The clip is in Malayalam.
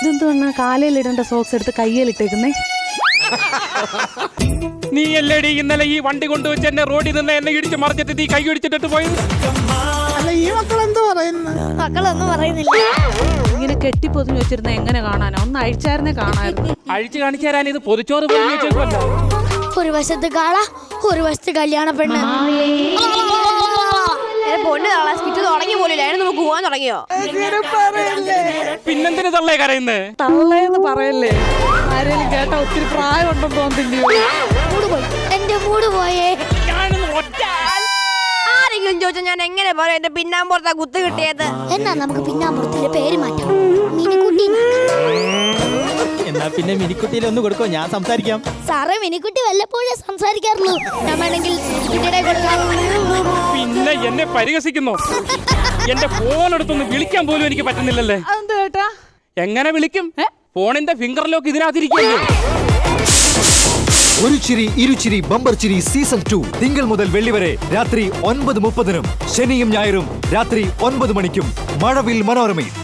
ഇതെന്തുവാ കാലയിലിടേണ്ട സോക്സ് എടുത്ത് കയ്യിലിട്ടേക്കുന്നേ? നീ അല്ലേടി ഇന്നലെ ഈ വണ്ടി കൊണ്ടുവച്ച് എന്നെ റോഡിൽ നിന്ന് എന്നെ ഇടിച്ച് മറിച്ചിട്ട് നീ കൈ ഇടിച്ചിട്ട് പോയത്? അല്ല, ഈ മക്കളെന്തോ പറയുന്നു? മക്കളൊന്നും പറയുന്നില്ല. ഇങ്ങനെ കെട്ടിപ്പൊതിഞ്ഞു വെച്ചിരുന്ന എങ്ങനെ കാണാനോ? ഒന്ന് അഴിച്ചായിരുന്നേ കാണായിരുന്നു. അഴിച്ചു കാണിച്ചു തരാൻ ഇത് പൊതിച്ചോറ് പോയി വെച്ചേക്കുമല്ലോ. ഒരു വശത്ത് കാള, ഒരു വശത്ത് കല്യാണ പെണ്ണ്. പൊണ്ണ് കാള സ്കിറ്റ് തുടങ്ങി പോലില്ല. അതിന് നമുക്ക് പോവാൻ തുടങ്ങിയോ? പിന്നെന്തിനു തള്ളേ കരയുന്നേ? തള്ളേന്ന് പറയല്ലേ, ആരെങ്കിലും കേട്ടാ ഒത്തിരി പ്രായം ഉണ്ടെന്ന് തോന്നുന്നില്ലയോ? മൂട് പോയി, എന്റെ മൂട് പോയേ. ആരെങ്കിലും ചോദിച്ചാൽ ഞാൻ എങ്ങനെ പറയും എന്റെ പിന്നാമ്പുറത്താ കുത്ത് കിട്ടിയത്? എന്നാ നമുക്ക് പിന്നാമ്പുറത്തിന്റെ പേര് മാറ്റാം, മിനിക്കുട്ടി. എന്നാ പിന്നെ മിനിക്കുട്ടിയിലെ ഒന്ന് കൊടുക്കോ, ഞാൻ സംസാരിക്കാം. സാറേ, മിനിക്കുട്ടി വല്ലപ്പോഴേ സംസാരിക്കാറുള്ളൂ. ഞാൻ വേണമെങ്കിൽ പിന്നെ എന്നെ പരിഹസിക്കുന്നു. എന്റെ ഫോൺ എടുത്തൊന്ന് വിളിക്കാൻ പോലും എനിക്ക് പറ്റുന്നില്ലല്ലേ. അതെന്ത് കേട്ടാ? എങ്ങനെ വിളിക്കും? ഫോണിന്റെ ഫിംഗർ ലോക്ക് ഇതിനകത്തിരിക്കുന്നു. ഒരു ചിരി ഇരുചിരി ബമ്പർ ചിരി സീസൺ 2 തിങ്കൾ മുതൽ വെള്ളി വരെ രാത്രി 9:30, ശനിയും ഞായറും രാത്രി 9 മണിക്കും മഴവിൽ മനോരമയിൽ.